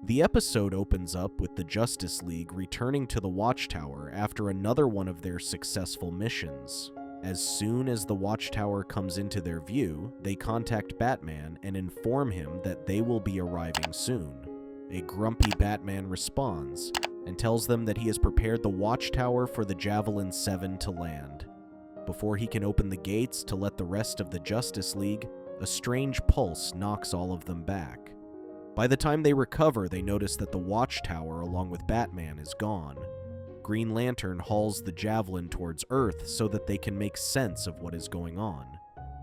The episode opens up with the Justice League returning to the Watchtower after another one of their successful missions. As soon as the Watchtower comes into their view, they contact Batman and inform him that they will be arriving soon. A grumpy Batman responds and tells them that he has prepared the Watchtower for the Javelin 7 to land. Before he can open the gates to let the rest of the Justice League, a strange pulse knocks all of them back. By the time they recover, they notice that the Watchtower, along with Batman, is gone. Green Lantern hauls the Javelin towards Earth so that they can make sense of what is going on.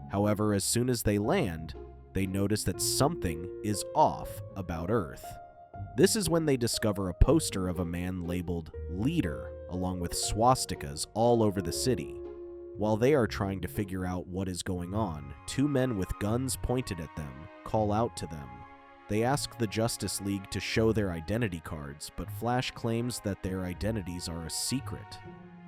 However, as soon as they land, they notice that something is off about Earth. This is when they discover a poster of a man labeled Leader, along with swastikas all over the city. While they are trying to figure out what is going on, two men with guns pointed at them call out to them. They ask the Justice League to show their identity cards, but Flash claims that their identities are a secret.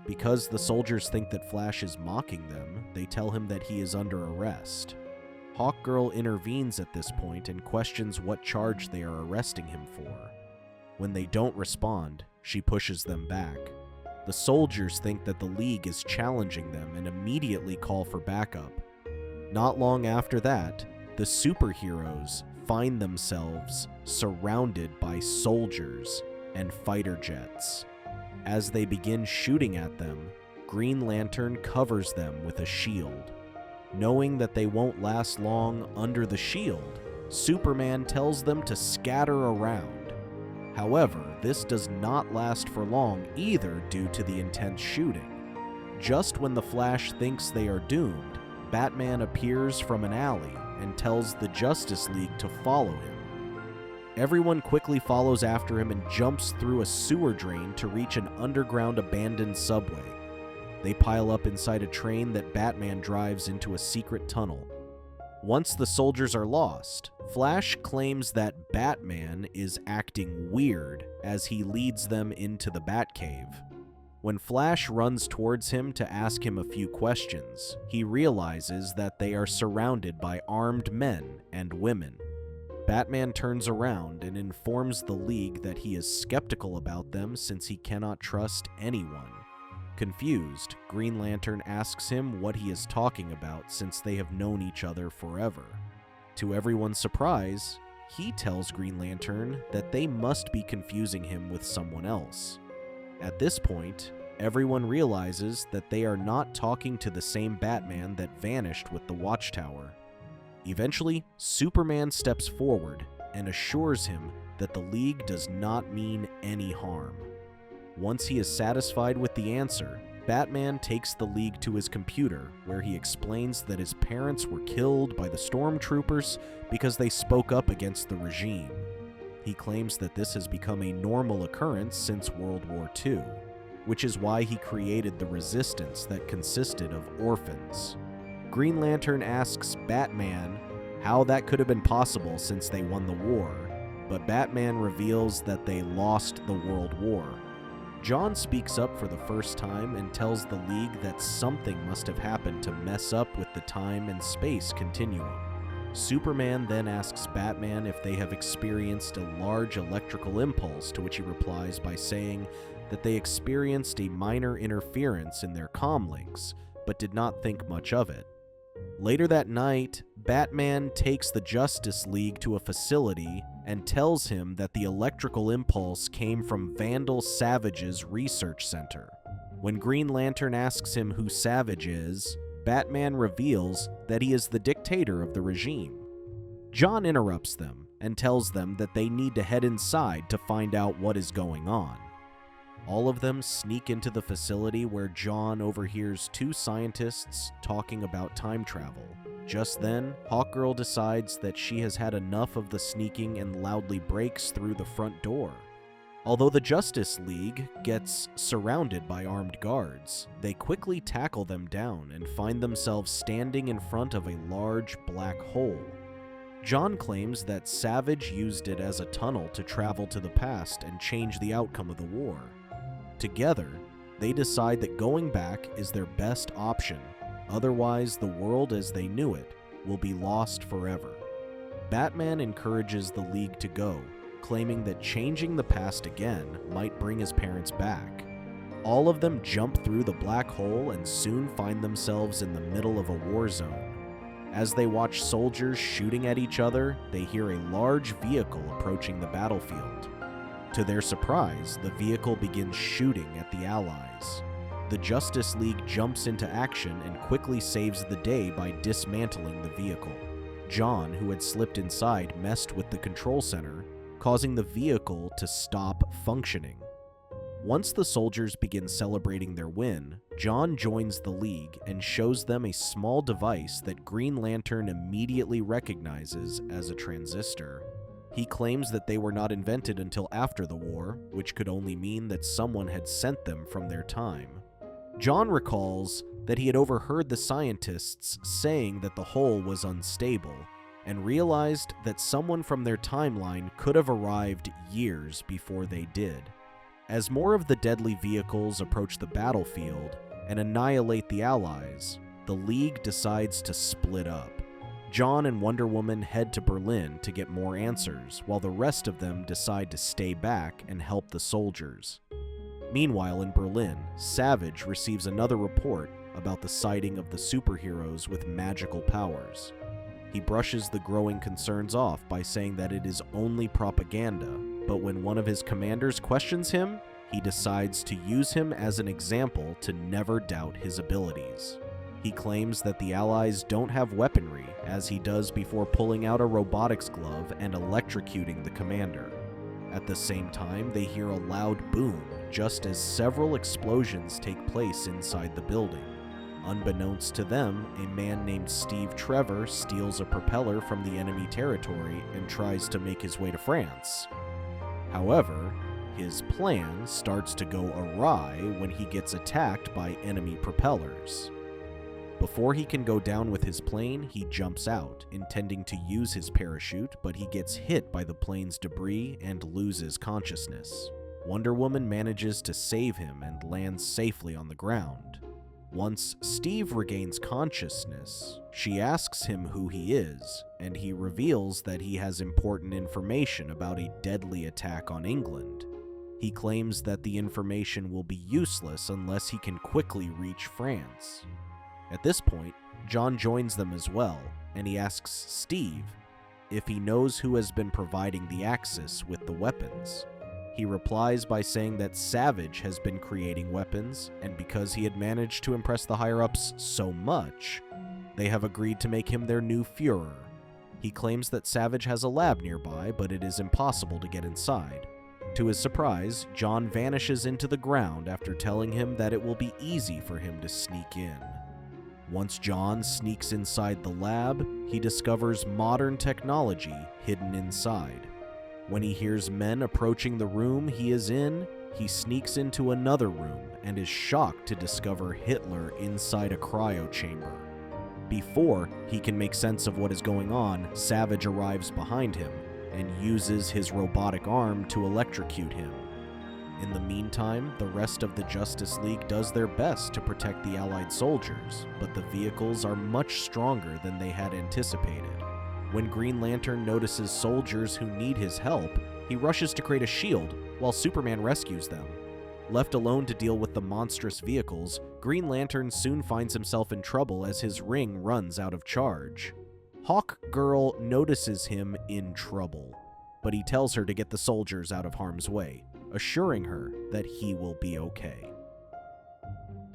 Because the soldiers think that Flash is mocking them, they tell him that he is under arrest. Hawkgirl intervenes at this point and questions what charge they are arresting him for. When they don't respond, she pushes them back. The soldiers think that the League is challenging them and immediately call for backup. Not long after that, the superheroes find themselves surrounded by soldiers and fighter jets. As they begin shooting at them, Green Lantern covers them with a shield. Knowing that they won't last long under the shield, Superman tells them to scatter around. However, this does not last for long either due to the intense shooting. Just when the Flash thinks they are doomed, Batman appears from an alley and tells the Justice League to follow him. Everyone quickly follows after him and jumps through a sewer drain to reach an underground abandoned subway. They pile up inside a train that Batman drives into a secret tunnel. Once the soldiers are lost, Flash claims that Batman is acting weird as he leads them into the Batcave. When Flash runs towards him to ask him a few questions, he realizes that they are surrounded by armed men and women. Batman turns around and informs the League that he is skeptical about them since he cannot trust anyone. Confused, Green Lantern asks him what he is talking about since they have known each other forever. To everyone's surprise, he tells Green Lantern that they must be confusing him with someone else. At this point, everyone realizes that they are not talking to the same Batman that vanished with the Watchtower. Eventually, Superman steps forward and assures him that the League does not mean any harm. Once he is satisfied with the answer, Batman takes the League to his computer, where he explains that his parents were killed by the stormtroopers because they spoke up against the regime. He claims that this has become a normal occurrence since World War II, which is why he created the resistance that consisted of orphans. Green Lantern asks Batman how that could have been possible since they won the war, but Batman reveals that they lost the World War. John speaks up for the first time and tells the League that something must have happened to mess up with the time and space continuum. Superman then asks Batman if they have experienced a large electrical impulse, to which he replies by saying that they experienced a minor interference in their comlinks, but did not think much of it. Later that night, Batman takes the Justice League to a facility and tells him that the electrical impulse came from Vandal Savage's research center. When Green Lantern asks him who Savage is, Batman reveals that he is the dictator of the regime. John interrupts them and tells them that they need to head inside to find out what is going on. All of them sneak into the facility where John overhears two scientists talking about time travel. Just then, Hawkgirl decides that she has had enough of the sneaking and loudly breaks through the front door. Although the Justice League gets surrounded by armed guards, they quickly tackle them down and find themselves standing in front of a large black hole. John claims that Savage used it as a tunnel to travel to the past and change the outcome of the war. Together, they decide that going back is their best option, otherwise the world as they knew it will be lost forever. Batman encourages the League to go, claiming that changing the past again might bring his parents back. All of them jump through the black hole and soon find themselves in the middle of a war zone. As they watch soldiers shooting at each other, they hear a large vehicle approaching the battlefield. To their surprise, the vehicle begins shooting at the Allies. The Justice League jumps into action and quickly saves the day by dismantling the vehicle. John, who had slipped inside, messed with the control center, causing the vehicle to stop functioning. Once the soldiers begin celebrating their win, John joins the League and shows them a small device that Green Lantern immediately recognizes as a transistor. He claims that they were not invented until after the war, which could only mean that someone had sent them from their time. John recalls that he had overheard the scientists saying that the hole was unstable, and realized that someone from their timeline could have arrived years before they did. As more of the deadly vehicles approach the battlefield and annihilate the Allies, the League decides to split up. John and Wonder Woman head to Berlin to get more answers, while the rest of them decide to stay back and help the soldiers. Meanwhile, in Berlin, Savage receives another report about the sighting of the superheroes with magical powers. He brushes the growing concerns off by saying that it is only propaganda, but when one of his commanders questions him, he decides to use him as an example to never doubt his abilities. He claims that the Allies don't have weaponry, as he does before pulling out a robotics glove and electrocuting the commander. At the same time, they hear a loud boom, just as several explosions take place inside the building. Unbeknownst to them, a man named Steve Trevor steals a propeller from the enemy territory and tries to make his way to France. However, his plan starts to go awry when he gets attacked by enemy propellers. Before he can go down with his plane, he jumps out, intending to use his parachute, but he gets hit by the plane's debris and loses consciousness. Wonder Woman manages to save him and lands safely on the ground. Once Steve regains consciousness, she asks him who he is, and he reveals that he has important information about a deadly attack on England. He claims that the information will be useless unless he can quickly reach France. At this point, John joins them as well, and he asks Steve if he knows who has been providing the Axis with the weapons. He replies by saying that Savage has been creating weapons, and because he had managed to impress the higher-ups so much, they have agreed to make him their new Führer. He claims that Savage has a lab nearby, but it is impossible to get inside. To his surprise, John vanishes into the ground after telling him that it will be easy for him to sneak in. Once John sneaks inside the lab, he discovers modern technology hidden inside. When he hears men approaching the room he is in, he sneaks into another room and is shocked to discover Hitler inside a cryo chamber. Before he can make sense of what is going on, Savage arrives behind him and uses his robotic arm to electrocute him. In the meantime, the rest of the Justice League does their best to protect the Allied soldiers, but the vehicles are much stronger than they had anticipated. When Green Lantern notices soldiers who need his help, he rushes to create a shield while Superman rescues them. Left alone to deal with the monstrous vehicles, Green Lantern soon finds himself in trouble as his ring runs out of charge. Hawkgirl notices him in trouble, but he tells her to get the soldiers out of harm's way, assuring her that he will be okay.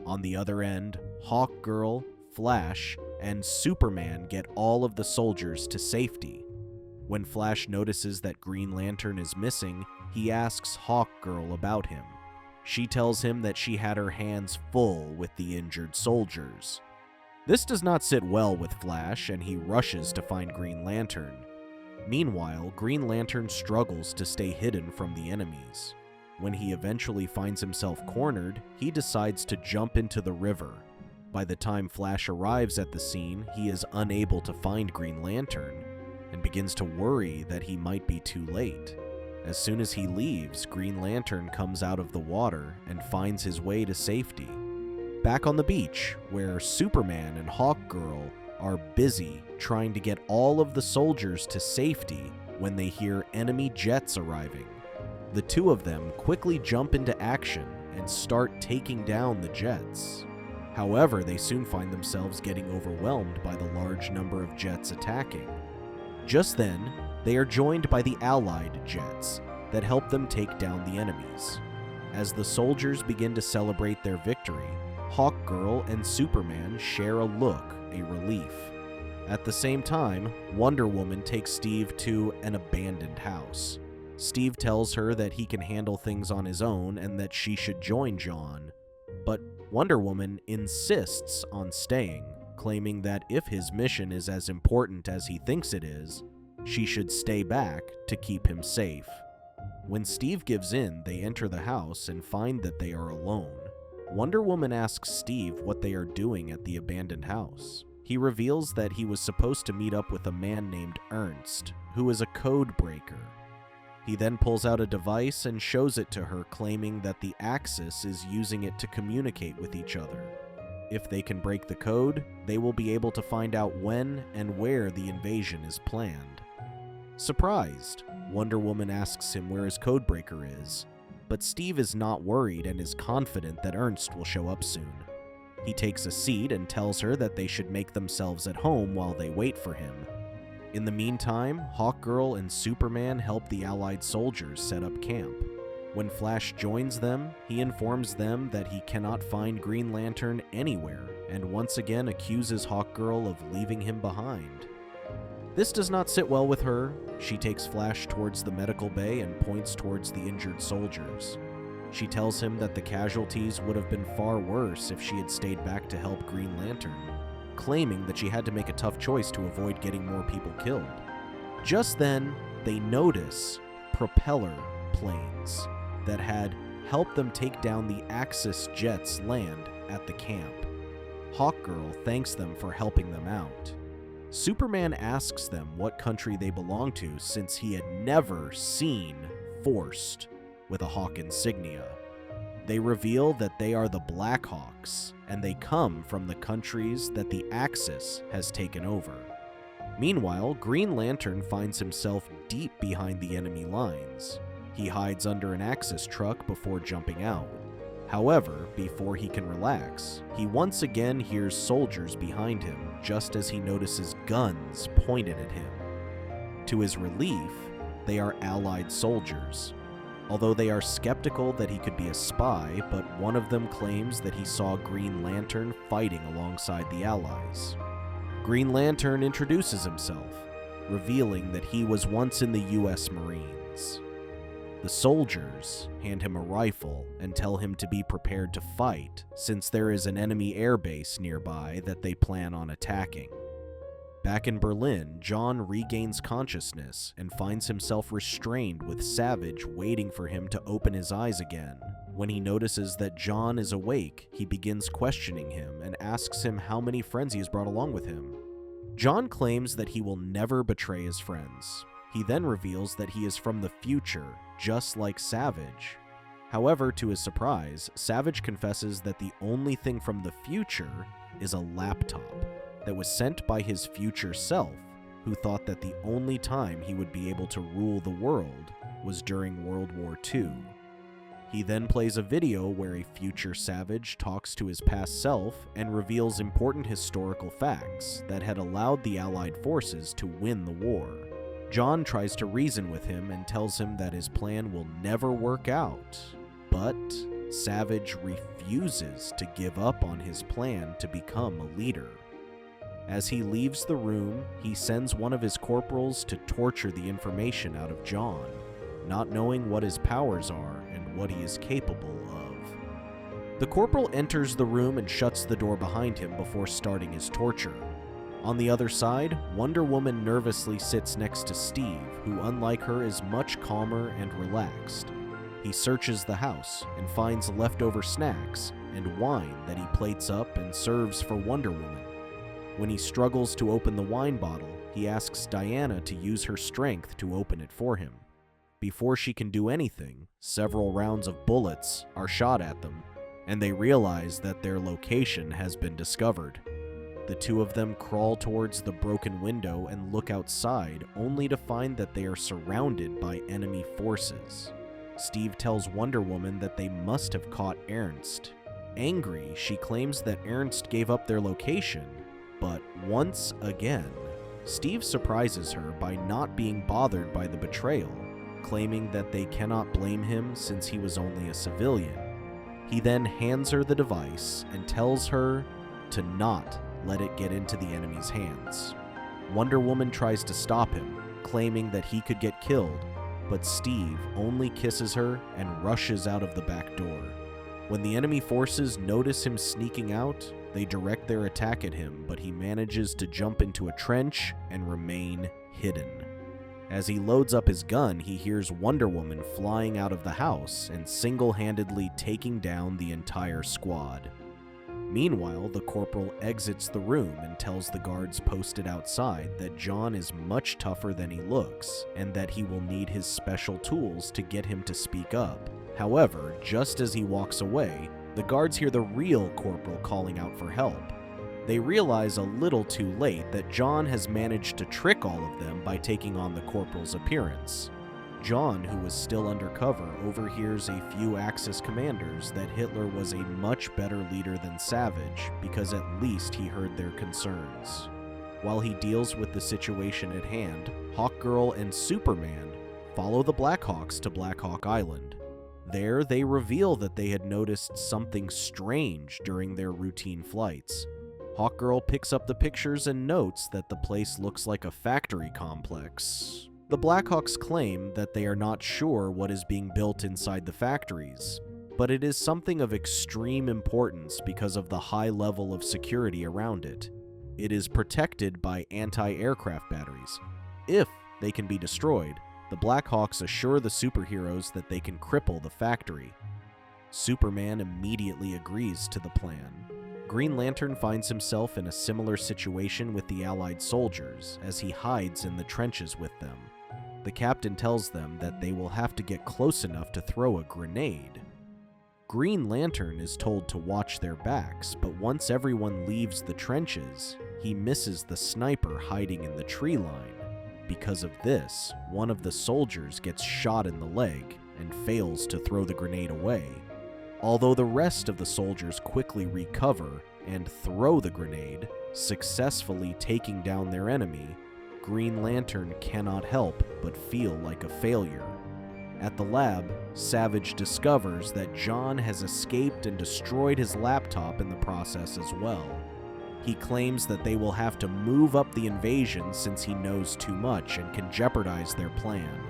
On the other end, Hawkgirl, Flash, and Superman get all of the soldiers to safety. When Flash notices that Green Lantern is missing, he asks Hawkgirl about him. She tells him that she had her hands full with the injured soldiers. This does not sit well with Flash, and he rushes to find Green Lantern. Meanwhile, Green Lantern struggles to stay hidden from the enemies. When he eventually finds himself cornered, he decides to jump into the river. By the time Flash arrives at the scene, he is unable to find Green Lantern, and begins to worry that he might be too late. As soon as he leaves, Green Lantern comes out of the water and finds his way to safety. Back on the beach, where Superman and Hawkgirl are busy trying to get all of the soldiers to safety, when they hear enemy jets arriving. The two of them quickly jump into action and start taking down the jets. However, they soon find themselves getting overwhelmed by the large number of jets attacking. Just then, they are joined by the Allied jets that help them take down the enemies. As the soldiers begin to celebrate their victory, Hawkgirl and Superman share a look, a relief. At the same time, Wonder Woman takes Steve to an abandoned house. Steve tells her that he can handle things on his own and that she should join John, but Wonder Woman insists on staying, claiming that if his mission is as important as he thinks it is, she should stay back to keep him safe. When Steve gives in, they enter the house and find that they are alone. Wonder Woman asks Steve what they are doing at the abandoned house. He reveals that he was supposed to meet up with a man named Ernst, who is a code breaker. He then pulls out a device and shows it to her, claiming that the Axis is using it to communicate with each other. If they can break the code, they will be able to find out when and where the invasion is planned. Surprised, Wonder Woman asks him where his codebreaker is, but Steve is not worried and is confident that Ernst will show up soon. He takes a seat and tells her that they should make themselves at home while they wait for him. In the meantime, Hawkgirl and Superman help the Allied soldiers set up camp. When Flash joins them, he informs them that he cannot find Green Lantern anywhere, and once again accuses Hawkgirl of leaving him behind. This does not sit well with her. She takes Flash towards the medical bay and points towards the injured soldiers. She tells him that the casualties would have been far worse if she had stayed back to help Green Lantern, claiming that she had to make a tough choice to avoid getting more people killed. Just then, they notice propeller planes that had helped them take down the Axis jets land at the camp. Hawkgirl thanks them for helping them out. Superman asks them what country they belong to, since he had never seen Forced with a Hawk insignia. They reveal that they are the Blackhawks, and they come from the countries that the Axis has taken over. Meanwhile, Green Lantern finds himself deep behind the enemy lines. He hides under an Axis truck before jumping out. However, before he can relax, he once again hears soldiers behind him just as he notices guns pointed at him. To his relief, they are Allied soldiers. Although they are skeptical that he could be a spy, but one of them claims that he saw Green Lantern fighting alongside the Allies. Green Lantern introduces himself, revealing that he was once in the US Marines. The soldiers hand him a rifle and tell him to be prepared to fight, since there is an enemy airbase nearby that they plan on attacking. Back in Berlin, John regains consciousness and finds himself restrained with Savage waiting for him to open his eyes again. When he notices that John is awake, he begins questioning him and asks him how many friends he has brought along with him. John claims that he will never betray his friends. He then reveals that he is from the future, just like Savage. However, to his surprise, Savage confesses that the only thing from the future is a laptop that was sent by his future self, who thought that the only time he would be able to rule the world was during World War II. He then plays a video where a future Savage talks to his past self and reveals important historical facts that had allowed the Allied forces to win the war. John tries to reason with him and tells him that his plan will never work out, but Savage refuses to give up on his plan to become a leader. As he leaves the room, he sends one of his corporals to torture the information out of John, not knowing what his powers are and what he is capable of. The corporal enters the room and shuts the door behind him before starting his torture. On the other side, Wonder Woman nervously sits next to Steve, who, unlike her, is much calmer and relaxed. He searches the house and finds leftover snacks and wine that he plates up and serves for Wonder Woman. When he struggles to open the wine bottle, he asks Diana to use her strength to open it for him. Before she can do anything, several rounds of bullets are shot at them, and they realize that their location has been discovered. The two of them crawl towards the broken window and look outside, only to find that they are surrounded by enemy forces. Steve tells Wonder Woman that they must have caught Ernst. Angry, she claims that Ernst gave up their location, but once again, Steve surprises her by not being bothered by the betrayal, claiming that they cannot blame him since he was only a civilian. He then hands her the device and tells her to not let it get into the enemy's hands. Wonder Woman tries to stop him, claiming that he could get killed, but Steve only kisses her and rushes out of the back door. When the enemy forces notice him sneaking out, they direct their attack at him, but he manages to jump into a trench and remain hidden. As he loads up his gun, he hears Wonder Woman flying out of the house and single-handedly taking down the entire squad. Meanwhile, the corporal exits the room and tells the guards posted outside that John is much tougher than he looks, and that he will need his special tools to get him to speak up. However, just as he walks away, the guards hear the real corporal calling out for help. They realize a little too late that John has managed to trick all of them by taking on the corporal's appearance. John, who was still undercover, overhears a few Axis commanders that Hitler was a much better leader than Savage because at least he heard their concerns. While he deals with the situation at hand, Hawkgirl and Superman follow the Blackhawks to Black Hawk Island. There, they reveal that they had noticed something strange during their routine flights. Hawkgirl picks up the pictures and notes that the place looks like a factory complex. The Blackhawks claim that they are not sure what is being built inside the factories, but it is something of extreme importance because of the high level of security around it. It is protected by anti-aircraft batteries. If they can be destroyed, the Blackhawks assure the superheroes that they can cripple the factory. Superman immediately agrees to the plan. Green Lantern finds himself in a similar situation with the Allied soldiers as he hides in the trenches with them. The captain tells them that they will have to get close enough to throw a grenade. Green Lantern is told to watch their backs, but once everyone leaves the trenches, he misses the sniper hiding in the tree line. Because of this, one of the soldiers gets shot in the leg and fails to throw the grenade away. Although the rest of the soldiers quickly recover and throw the grenade, successfully taking down their enemy, Green Lantern cannot help but feel like a failure. At the lab, Savage discovers that John has escaped and destroyed his laptop in the process as well. He claims that they will have to move up the invasion since he knows too much and can jeopardize their plan.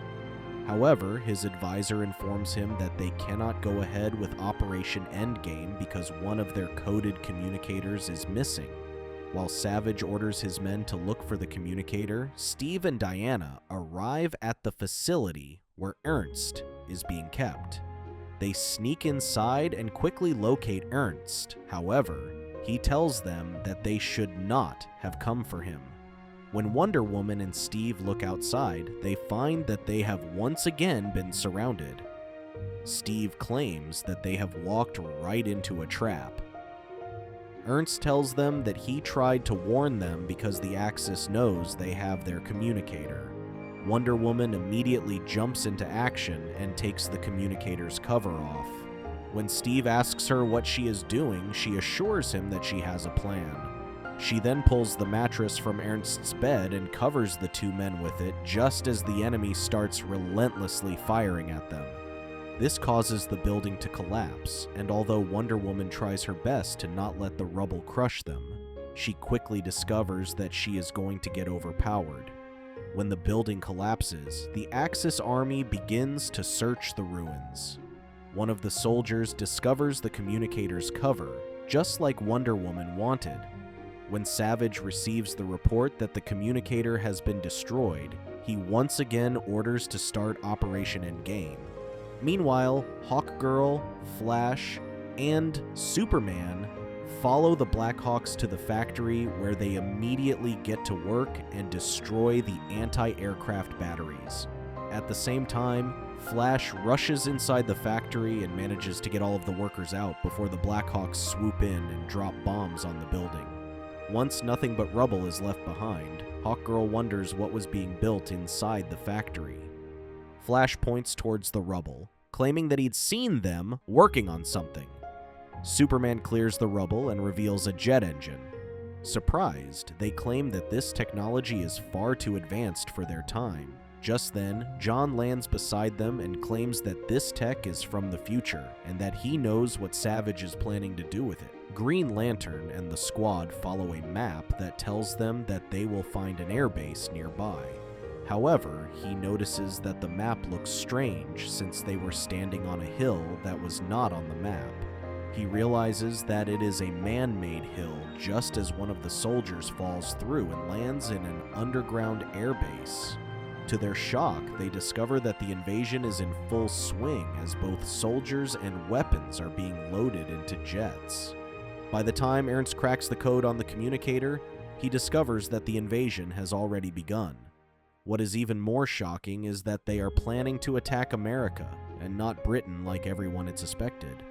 However, his advisor informs him that they cannot go ahead with Operation Endgame because one of their coded communicators is missing. While Savage orders his men to look for the communicator, Steve and Diana arrive at the facility where Ernst is being kept. They sneak inside and quickly locate Ernst. However, he tells them that they should not have come for him. When Wonder Woman and Steve look outside, they find that they have once again been surrounded. Steve claims that they have walked right into a trap. Ernst tells them that he tried to warn them because the Axis knows they have their communicator. Wonder Woman immediately jumps into action and takes the communicator's cover off. When Steve asks her what she is doing, she assures him that she has a plan. She then pulls the mattress from Ernst's bed and covers the two men with it just as the enemy starts relentlessly firing at them. This causes the building to collapse, and although Wonder Woman tries her best to not let the rubble crush them, she quickly discovers that she is going to get overpowered. When the building collapses, the Axis army begins to search the ruins. One of the soldiers discovers the communicator's cover, just like Wonder Woman wanted. When Savage receives the report that the communicator has been destroyed, he once again orders to start Operation Endgame. Meanwhile, Hawkgirl, Flash, and Superman follow the Blackhawks to the factory where they immediately get to work and destroy the anti-aircraft batteries. At the same time, Flash rushes inside the factory and manages to get all of the workers out before the Blackhawks swoop in and drop bombs on the building. Once nothing but rubble is left behind, Hawkgirl wonders what was being built inside the factory. Flash points towards the rubble, claiming that he'd seen them working on something. Superman clears the rubble and reveals a jet engine. Surprised, they claim that this technology is far too advanced for their time. Just then, John lands beside them and claims that this tech is from the future, and that he knows what Savage is planning to do with it. Green Lantern and the squad follow a map that tells them that they will find an airbase nearby. However, he notices that the map looks strange since they were standing on a hill that was not on the map. He realizes that it is a man-made hill just as one of the soldiers falls through and lands in an underground airbase. To their shock, they discover that the invasion is in full swing as both soldiers and weapons are being loaded into jets. By the time Ernst cracks the code on the communicator, he discovers that the invasion has already begun. What is even more shocking is that they are planning to attack America, and not Britain like everyone had suspected.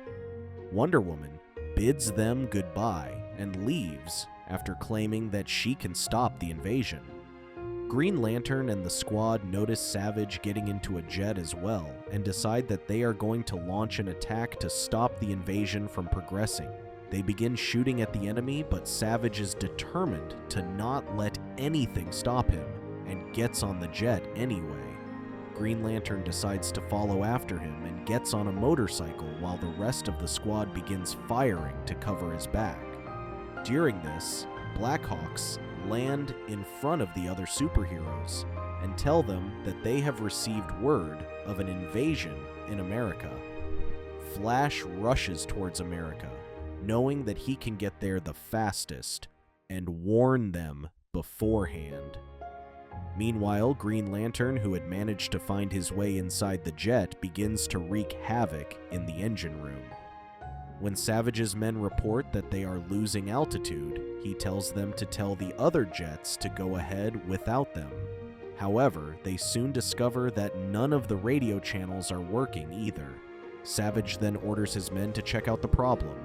Wonder Woman bids them goodbye and leaves after claiming that she can stop the invasion. Green Lantern and the squad notice Savage getting into a jet as well, and decide that they are going to launch an attack to stop the invasion from progressing. They begin shooting at the enemy, but Savage is determined to not let anything stop him, and gets on the jet anyway. Green Lantern decides to follow after him and gets on a motorcycle while the rest of the squad begins firing to cover his back. During this, Blackhawks land in front of the other superheroes and tell them that they have received word of an invasion in America. Flash rushes towards America, knowing that he can get there the fastest, and warn them beforehand. Meanwhile, Green Lantern, who had managed to find his way inside the jet, begins to wreak havoc in the engine room. When Savage's men report that they are losing altitude, he tells them to tell the other jets to go ahead without them. However, they soon discover that none of the radio channels are working either. Savage then orders his men to check out the problem.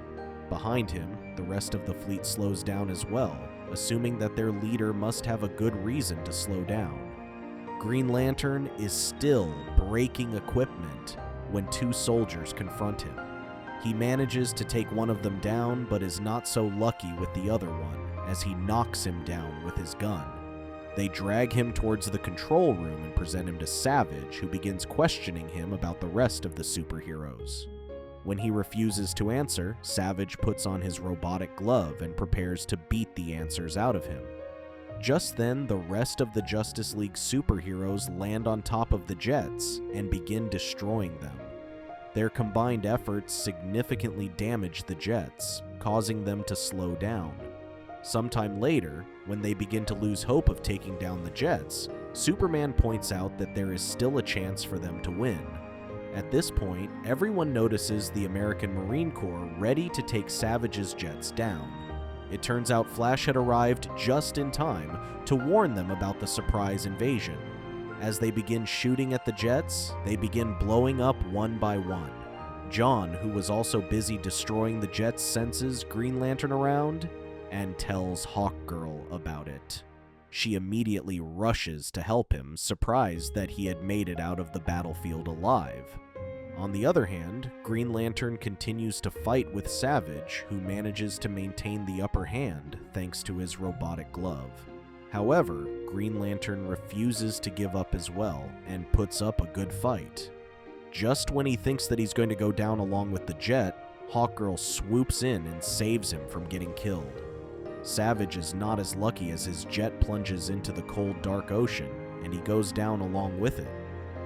Behind him, the rest of the fleet slows down as well, assuming that their leader must have a good reason to slow down. Green Lantern is still breaking equipment when two soldiers confront him. He manages to take one of them down, but is not so lucky with the other one, as he knocks him down with his gun. They drag him towards the control room and present him to Savage, who begins questioning him about the rest of the superheroes. When he refuses to answer, Savage puts on his robotic glove and prepares to beat the answers out of him. Just then, the rest of the Justice League superheroes land on top of the jets and begin destroying them. Their combined efforts significantly damage the jets, causing them to slow down. Sometime later, when they begin to lose hope of taking down the jets, Superman points out that there is still a chance for them to win. At this point, everyone notices the American Marine Corps ready to take Savage's jets down. It turns out Flash had arrived just in time to warn them about the surprise invasion. As they begin shooting at the jets, they begin blowing up one by one. John, who was also busy destroying the jets, senses Green Lantern around and tells Hawkgirl about it. She immediately rushes to help him, surprised that he had made it out of the battlefield alive. On the other hand, Green Lantern continues to fight with Savage, who manages to maintain the upper hand thanks to his robotic glove. However, Green Lantern refuses to give up as well, and puts up a good fight. Just when he thinks that he's going to go down along with the jet, Hawkgirl swoops in and saves him from getting killed. Savage is not as lucky as his jet plunges into the cold, dark ocean, and he goes down along with it.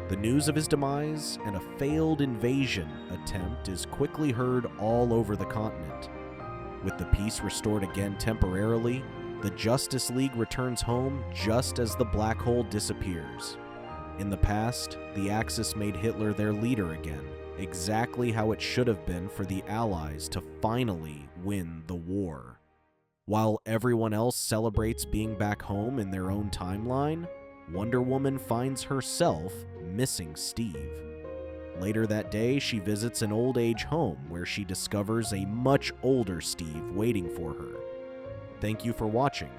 The news of his demise and a failed invasion attempt is quickly heard all over the continent. With the peace restored again temporarily, the Justice League returns home just as the black hole disappears. In the past, the Axis made Hitler their leader again, exactly how it should have been for the Allies to finally win the war. While everyone else celebrates being back home in their own timeline, Wonder Woman finds herself missing Steve. Later that day, she visits an old age home where she discovers a much older Steve waiting for her. Thank you for watching.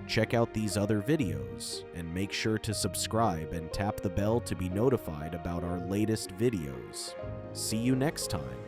Check out these other videos, and make sure to subscribe and tap the bell to be notified about our latest videos. See you next time.